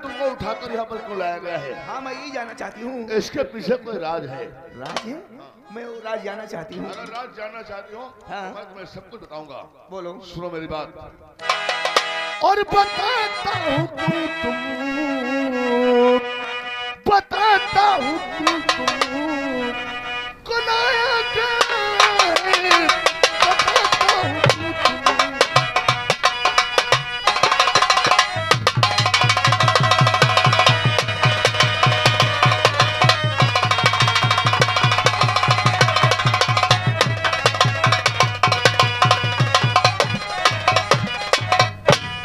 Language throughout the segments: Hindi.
तुमको उठाकर यहाँ पर क्यों लाया गया है? हाँ मैं यही जानना चाहती हूँ। इसके पीछे कोई राज है? राज है? मैं वो राज जानना चाहती हूँ। अगर राज जानना चाहती हो हाँ। तो मैं तुम्हें सब कुछ बताऊंगा। बोलो। सुनो मेरी बात। और बताता हूँ कुनाया के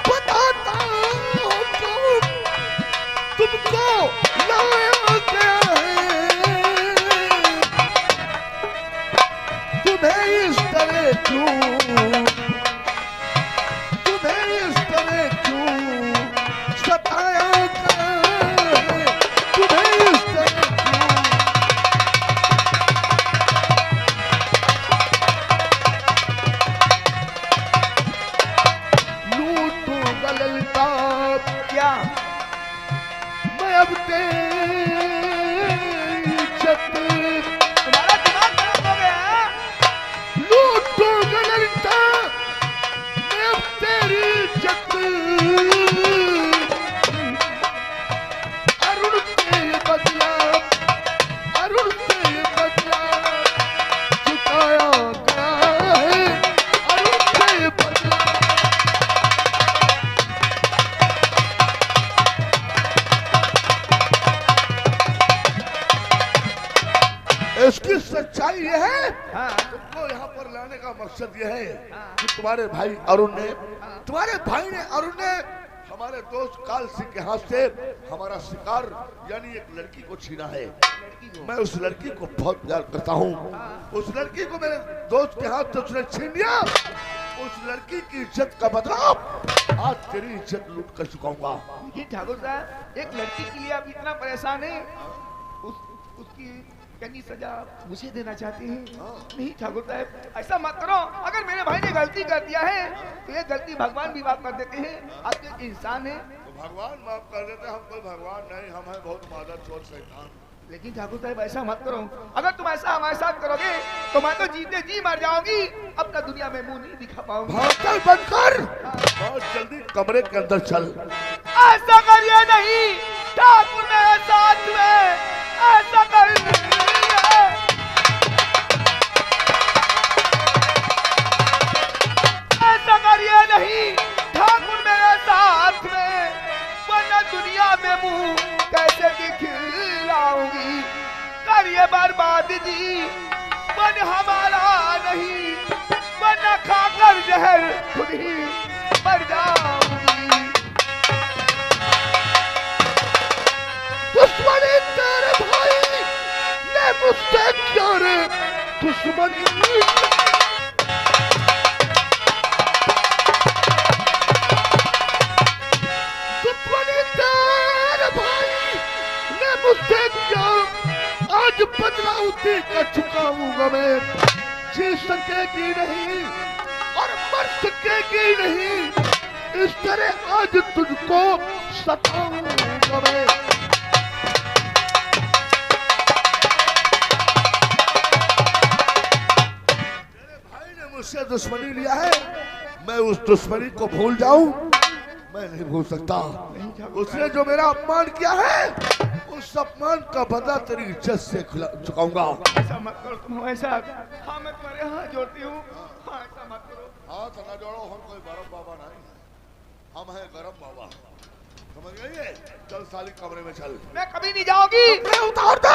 बताता हूँ तुमको लाया गया है। तुम्हें इस तरह क्यों सताया गया है? तुम्हें इस तरह क्यों लूटूं गलता क्या? मैं अब तेरी इज्जत तुम्हारा दिमाग खराब हो गया है? लूटूं गलता मैं अब तेरी इज्जत अरुण से बदला चुकाया गया है। अरुण से बदला इसकी सच्चाई यह है। हाँ। तुमको यहाँ पर लाने का मकसद यह है कि तुम्हारे भाई अरुण ने हमारे दोस्त काल सिंह के हाथ से हमारा शिकार यानी एक लड़की को छीना है। मैं उस लड़की को बहुत प्यार करता हूँ। उस लड़की को मेरे दोस्त के हाथ से उसने छीन लिया। उस लड़की की इज्जत का बदला आज तेरी इज्जत लूट कर चुकाऊंगा। देखिए ठाकुर साहब, एक लड़की के लिए आप इतना परेशान हैं, उसकी कहीं सजा मुझे देना चाहते हैं? नहीं ठाकुर साहब, ऐसा मत करो। अगर मेरे भाई ने गलती कर दिया है तो ये गलती भगवान भी माफ कर देते हैं। आप एक इंसान है। तो भगवान माफ कर देते। हम कोई भगवान नहीं, हम है बहुत मादर चोर शैतान। लेकिन ठाकुर साहब ऐसा मत करो। अगर तुम ऐसा हमारे साथ करोगे तो मैं तो जीते जी मर जाऊंगी। अब तक दुनिया में मुंह नहीं दिखा पाऊंगी। चल बंद कर। बहुत जल्दी कमरे के अंदर चल। ऐसा करिए नहीं ठाकुर, मेरे साथ में ऐसा करिए। ऐसा करिए नहीं ठाकुर मेरे साथ में, वरना दुनिया में मुंह कैसे दिखलाऊंगी। करिए बर्बाद जी, मन हमारा नहीं, वरना खाकर जहर खुद ही मर जाऊंगी। दुश्मनी तेरे भाई ने मुझसे क्या रे दुश्मनी। मुझसे क्या आज बदला उसी का चुकाऊंगा मैं। जी सकेगी नहीं और मर सकेगी नहीं। इस तरह आज तुझको सताऊंगा मैं। तेरे भाई ने मुझसे दुश्मनी लिया है, मैं उस दुश्मनी को भूल जाऊं? मैं नहीं भूल सकता। उसने जो मेरा अपमान किया है उस अपमान का बदला तेरी इज्जत से चुकाऊंगा। ऐसा मत करो तुम। ऐसा हाँ मैं तुम्हारे हाथ जोड़ती हूँ। हाँ ऐसा मत करो। हाथ न जोड़ो, हम कोई गरम बाबा नहीं, हम हैं गरम बाबा। समझ गई है? चल साली कमरे में चल। मैं कभी नहीं जाऊंगी। कपड़े उतार दे।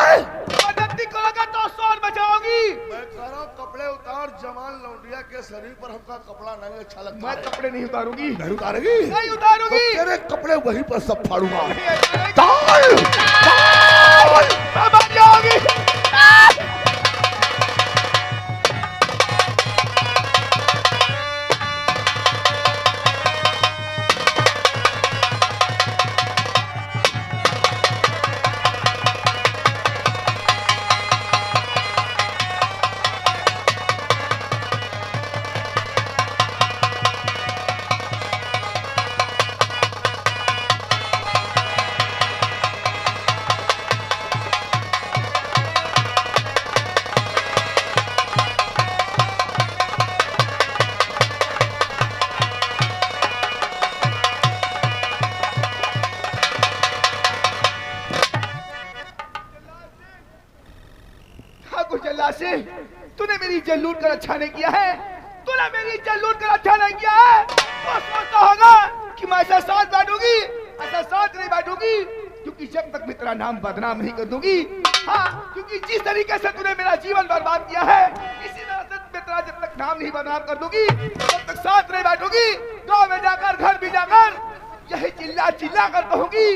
मदद करोगे तो सोन बचाओगी। मैं कह रहा हूँ कपड़े उतार। जमाल लौंडिया के शरीर पर हमका कपड़ा नहीं अच्छा लगता। मैं कपड़े नहीं उतारूंगी। नहीं उतारेगी? नहीं उतारूंगी। तो तेरे कपड़े वहीं पर सब फाड़ूंगा। समझ जाओगी। जल्लाद सिंह, तूने मेरी इज्जत लूट कर अच्छा नहीं किया है, तूने मेरी इज्जत लूट कर अच्छा नहीं किया है। तो सोचता होगा कि मैं ऐसा साथ बांटूंगी, ऐसा साथ नहीं बांटूंगी, क्योंकि जब तक मैं तेरा नाम बदनाम नहीं कर दूंगी, हाँ, क्योंकि जिस तरीके से तूने मेरा जीवन बर्बाद किया है, इसी तरह से मैं तेरा जब तक नाम नहीं बदनाम कर दूंगी, तब तक साथ नहीं बांटूंगी। गाँव में जाकर, घर भी जाकर यही चिल्ला चिल्ला कर कहूंगी,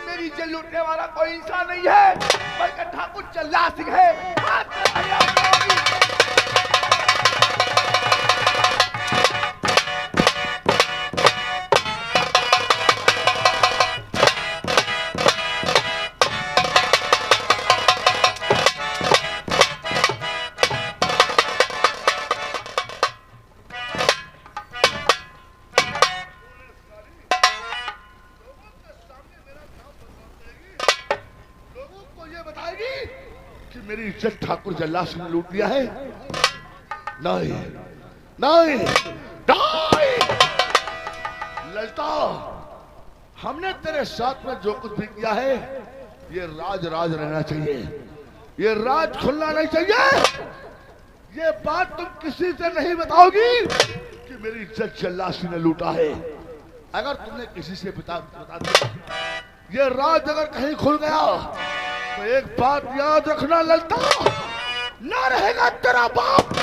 मेरी इज्जत लूटने वाला कोई इंसान नहीं है, बल्कि ठाकुर जल्लाद सिंह है। मेरी इज्जत ठाकुर जल्लाद सिंह ने लूट लिया है। नहीं नहीं नहीं ललिता, हमने तेरे साथ में जो कुछ भी किया है, ये राज राज रहना चाहिए, ये राज खुलना नहीं चाहिए। ये बात तुम किसी से नहीं बताओगी कि मेरी इज्जत जल्लाद सिंह ने लूटा है। अगर तुमने किसी से बता दिया, ये राज अगर कहीं खुल गया, तो एक बात याद रखना ललिता, ना रहेगा तेरा बाप,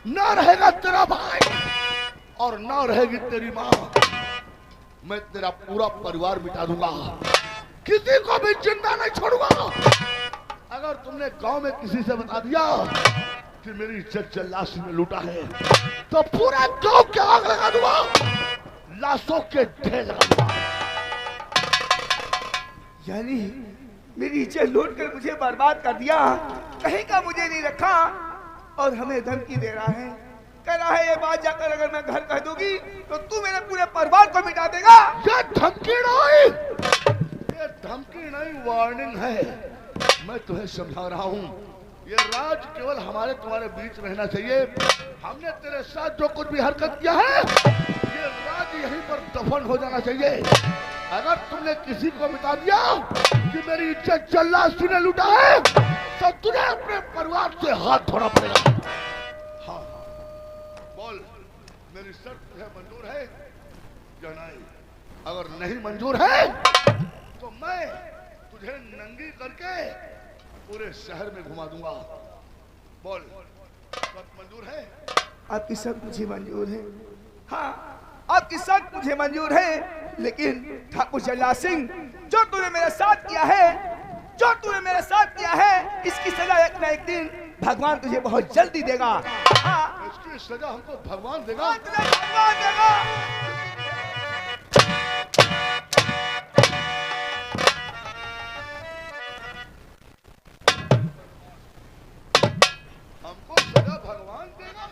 ना रहेगा तेरा भाई, और ना रहेगी तेरी माँ। मैं तेरा पूरा परिवार मिटा दूंगा, किसी को भी जिंदा नहीं छोड़ूंगा। अगर तुमने गांव में किसी से बता दिया कि मेरी इज्जत जल्लाद सिंह ने लूटा है, तो पूरा गांव के आग लगा दूंगा, लाशों के ढेर लगा दूंगा। यानी मेरी इज्जत लूट कर मुझे बर्बाद कर दिया, कहीं का मुझे नहीं रखा, और हमें धमकी दे रहा है, कह रहा है ये बात जाकर अगर मैं घर कह दूंगी तो तू मेरे पूरे परिवार को मिटा देगा। ये धमकी नहीं, ये धमकी नहीं, वार्निंग है। मैं तुम्हें समझा रहा हूँ, ये राज केवल हमारे तुम्हारे बीच रहना चाहिए। हमने तेरे साथ जो कुछ भी हरकत किया है, ये राज यहीं पर दफन हो जाना चाहिए। अगर तुमने किसी को बता दिया कि मेरी इज्जत जल्लाद सिंह ने लूटा है, तो तुझे अपने परिवार से हाथ धोना पड़ेगा। हाँ, बोल, मेरी शर्त तुझे मंजूर है या नहीं? अगर नहीं मंजूर है तो मैं तुझे नंगी करके पूरे शहर में घुमा दूंगा। बोल, शर्त मंजूर है? आपकी शर्त मुझे मंजूर है, हाँ, आपकी शर्त मुझे मंजूर है, लेकिन ठाकुर जल्लाद सिंह, जो तूने मेरे साथ किया है, जो तूने मेरे साथ किया है, इसकी सजा एक न एक दिन भगवान तुझे बहुत जल्दी देगा। हाँ, इसकी सजा हमको भगवान देगा। भगवान देगा। हमको सजा भगवान देगा?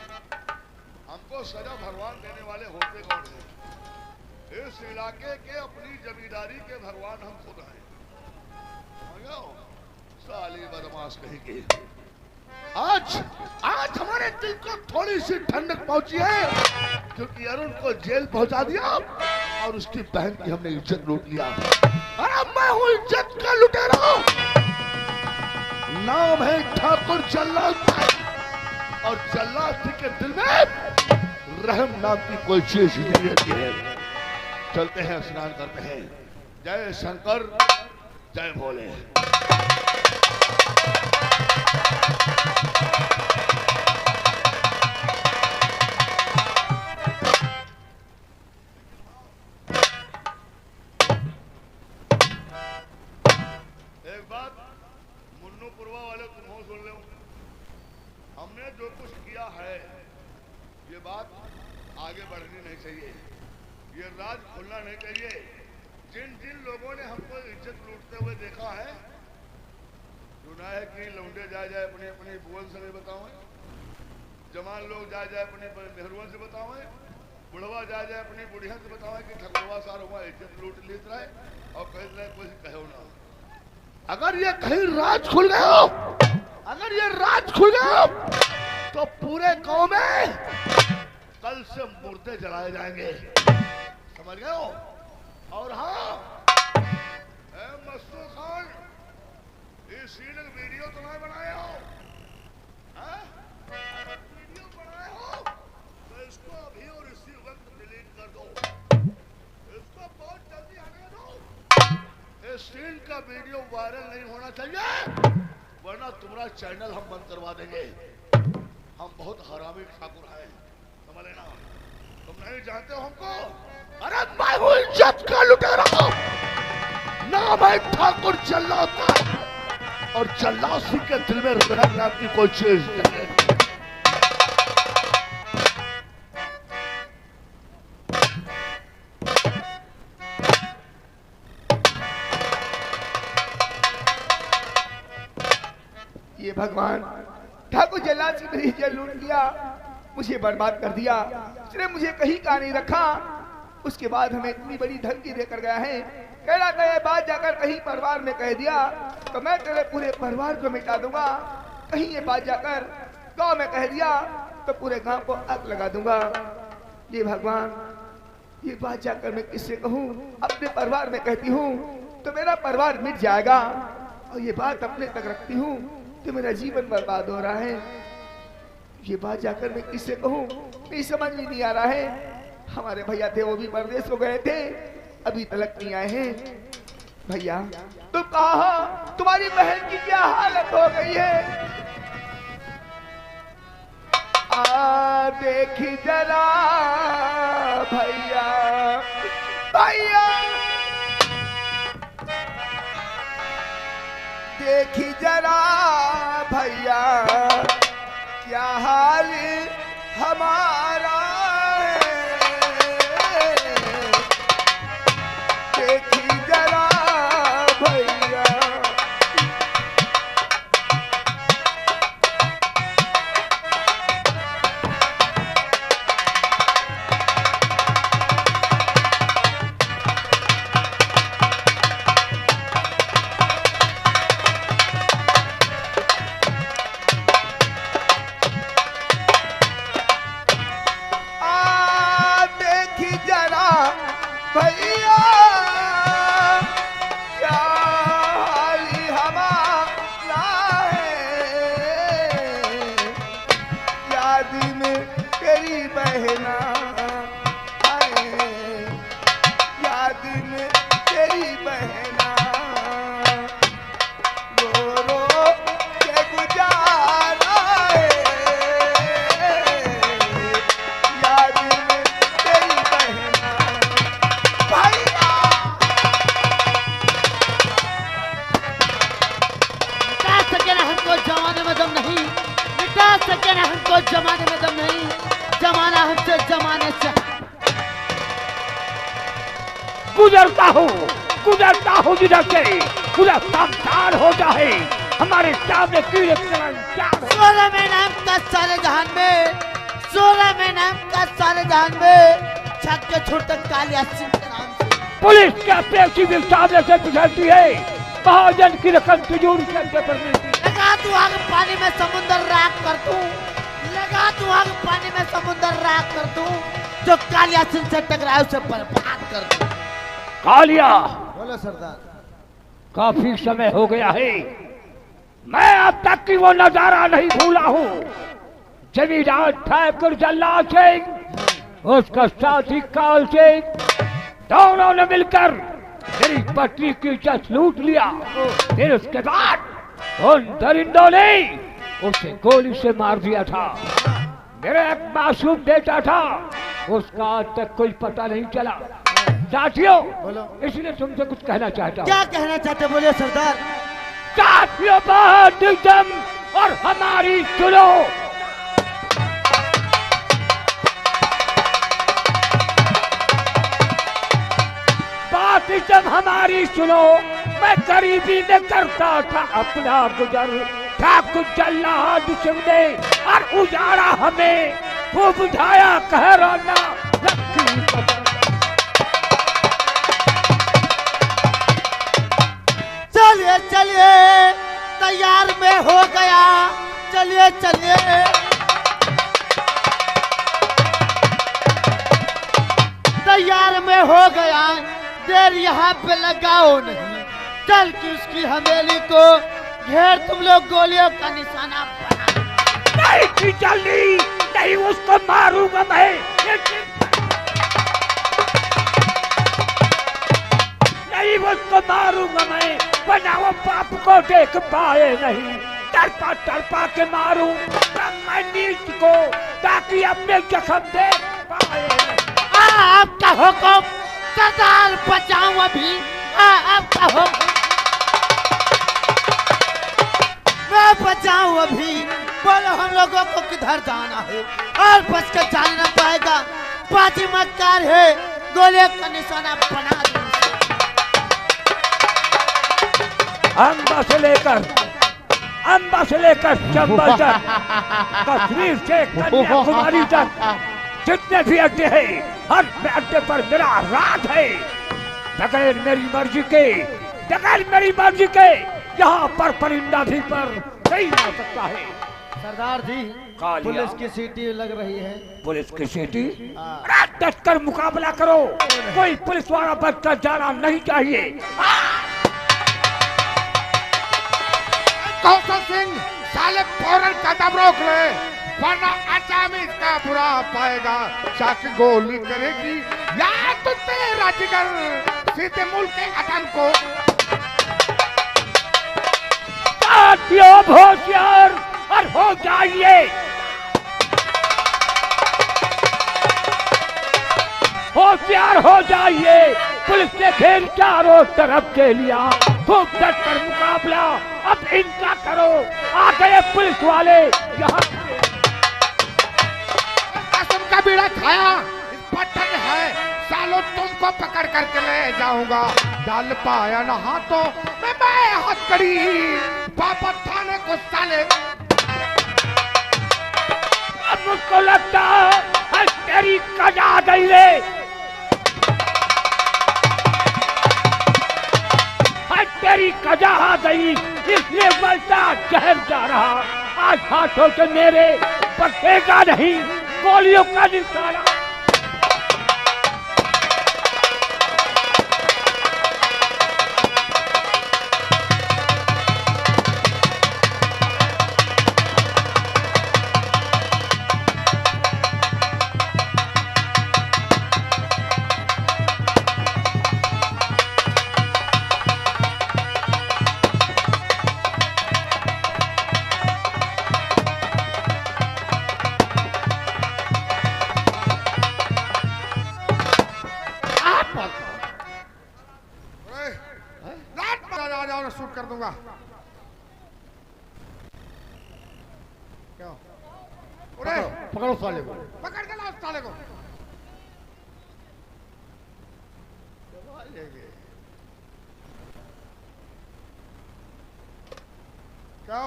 हमको सजा भगवान देने वाले होते कौन हैं? इस इलाके के अपनी जमींदारी के भगवान हम खुद हैं। साली बदमाश कहेंगे। आज आज हमारे दिल को थोड़ी सी ठंडक पहुंची है, क्योंकि अरुण को जेल पहुंचा दिया और उसकी बहन की हमने इज्जत लूट लिया। अरे मैं हूँ इज्जत का लुटेरा, नाम है ठाकुर जल्लाद, और जल्लाद सिंह के दिल में रहम नाम की कोई चीज नहीं रहती है। चलते हैं, स्नान करते हैं। जय शंकर, जय भोले। एक बात मुन्नूपुरवा वाले तुम हो सुन लो, हमने जो कुछ किया है, ये बात आगे बढ़नी नहीं चाहिए, ये राज खुलना नहीं चाहिए। जिन जिन लोगों ने हमको इज्जत लूटते हुए देखा है, सुना है कि लौंडे जाए अपने अपने बुअन से नहीं बताओ, जवान लोग जाए अपने मेहरुओं से बताओ, बुढ़वा जाए अपनी बुढ़िया से बताओ कि ठकुरवा सार हुआ इज्जत लूट लेत रहे और कह रहे कुछ कहो ना। अगर ये कहीं राज खुल गया, अगर ये राज खुल गया, तो पूरे गांव में कल से मुर्दे जलाए जाएंगे, समझ गए हो? और हाँ, मस्तूर खान, ये सीरियल वीडियो तो नहीं बनाए हो, कर दो, इसको बहुत जल्दी हटा दो। इस सीन का वीडियो वायरल नहीं होना चाहिए, वरना तुम्हारा चैनल हम बंद करवा देंगे। हम बहुत हरामी ठाकुर हैं, समझ लेना। तुम नहीं जानते हो हमको। अरे मैं हूँ इज्जत का लुटेरा, नाम है ठाकुर जल्लाद, और जल्लासी के दिल में रुकना नाम की कोई चीज नहीं। ये भगवान ठाकुर जल्लाद से मेरी इज्जत लूट लिया, मुझे बर्बाद कर दिया। उसने मुझे कहीं का नहीं रखा। उसके बाद हमें इतनी बड़ी धमकी देकर गया है, कह रहा था ये बात जाकर कहीं परिवार में कह दिया तो मैं तेरे पूरे परिवार को मिटा दूंगा। कहीं ये बात जाकर गांव में कह दिया तो पूरे गांव को आग लगा दूंगा। ये भगवान, ये बात जाकर मैं किससे कहूँ? अपने परिवार में कहती हूँ तो मेरा परिवार मिट जाएगा, और ये बात अपने तक रखती हूँ तो मेरा जीवन बर्बाद हो रहा है। ये बात जाकर मैं किससे कहूँ? नहीं समझ में नहीं आ रहा है। हमारे भैया थे, वो भी परदेश को गए थे, अभी तक नहीं आए हैं। भैया तुम कहाँ हो? तुम्हारी बहन की क्या हालत हो गई है? आ देखी जरा भैया, भैया देखी जरा भैया, क्या हाल हमारा है, देखी जरा भैया। भैया क्या हाल हमारा है, याद में तेरी बहना है, याद में तेरी बहना, रो रो के गुजारा है, याद में तेरी बहना। जमाने में दम नहीं, मिटा सके ना हमको जमाने में दम नहीं, जमाना हमसे जमाने से। गुजरता हूँ जिधर से, पूरा सावधान हो जाए, हमारे सामने कीड़े 16 में नाम का सारे जहान में, 16 में नाम का सारे जहान में, छक के छोड़ तक कालिया सिंह के नाम से। पुलिस क्या पेशी भी सामने से गुजरती है, महाजन की रकम तिजोरी के अंदर पर मिलती। लगा तू आग पानी में समुद्र राख कर दूं, लगा तू आग पानी में समुद्र राख कर दूं, जो कालिया सिंह से टकराए उसे बर्बाद कर दूं। कालिया, बोलो सरदार। काफी समय हो गया है, मैं अब तक की वो नजारा नहीं भूला हूँ। जमींदार ठाकुर जल्लाद सिंह, उसका साथी काल सिंह, दोनों ने मिलकर मेरी पत्नी की इज्जत लूट लिया। फिर उसके बाद उन दरिंदों ने उसे गोली से मार दिया था। मेरा एक मासूम बेटा था, उसका आज तक कोई पता नहीं चला। साथियों, इसलिए तुमसे कुछ कहना चाहता हूँ। क्या कहना चाहते बोलिए सरदार। साथियों, बहुत एकदम और हमारी सुनो। बात एकदम हमारी सुनो। मैं गरीबी में करता था अपना गुजर, ठाकुर जल्लाद सिंह ने और उजाड़ा हमें, खूब उठाया कहराना लक्की पता। चलिए चलिए तैयार में हो गया, चलिए चलिए तैयार में हो गया, देर यहाँ पे लगाओ नहीं, चल के उसकी हवेली को घेर तुम लोग गोलियों का निशाना बना। नहीं जल्दी नहीं, उसको मारूंगा मैं। नहीं उसको मारूंगा मैं, वरना वो बाप को देख पाए नहीं। तड़पा तड़पा के मारूं मैं नीच को, ताकि अपने जख्म देख पाए नहीं। आपका हुक्म सरदार, बचाऊं अभी। आपका हुक्म मैं बचाऊं अभी। बोलो हम लोगों को किधर जाना है, और बच कर जाने न पाएगा। बाजी मक्कार है, गोले का निशाना बना दूं। अंबा से लेकर चंबल तक, कश्मीर से कन्याकुमारी तक, जितने भी अड्डे हैं, हर अड्डे पर मेरा राज है। बगैर मेरी मर्जी के यहाँ पर परिंदा भी पर नहीं आ सकता है। सरदार जी, पुलिस की सीटी लग रही है। पुलिस की सीटी? डट कर मुकाबला करो, कोई पुलिस वाला बचकर जाना नहीं चाहिए। कौशल सिंह, साले फौरन कदम रोक ले, वरना अचामी इसका बुरा पाएगा। चाक गोली करेगी या तो तेरा जिगर सीधे मुल्क के अदम को। होशियार और हो जाइए। होशियार हो जाइए। पुलिस ने घेर चारों तरफ से लिया, खूब डट कर मुकाबला अब इनका करो। आ गए पुलिस वाले यहाँ। कसम का बीड़ा खाया, इस पत्थर है, सालों तुमको पकड़ करके ले जाऊंगा। डाल पाया ना हाथों में मैं हथकड़ी, पापा थाने को साले। अब मुझको लगता है तेरी कजा गई रे, तेरी कजा आ गई, इसलिए बलता जहर जा रहा। आज हाथों से मेरे बचेगा नहीं गोलियों का निशाना। शूट कर दूंगा। क्यों? पकड़ो साले को, पकड़ के लाओ साले को। क्या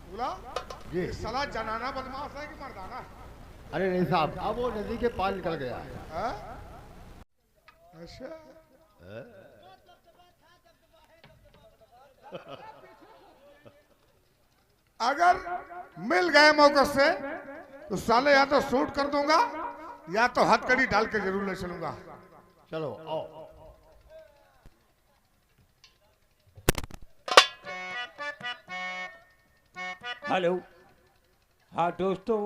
बोला? जी साला जनाना बदमाश है कि मर्दाना? अरे नहीं साहब, अब वो नदी के पार निकल गया है। अच्छा, अगर मिल गए मौके से तो साले या तो शूट कर दूंगा या तो हथकड़ी डाल के जरूर ले चलूंगा। चलो आओ। हेलो, हाँ दोस्तों,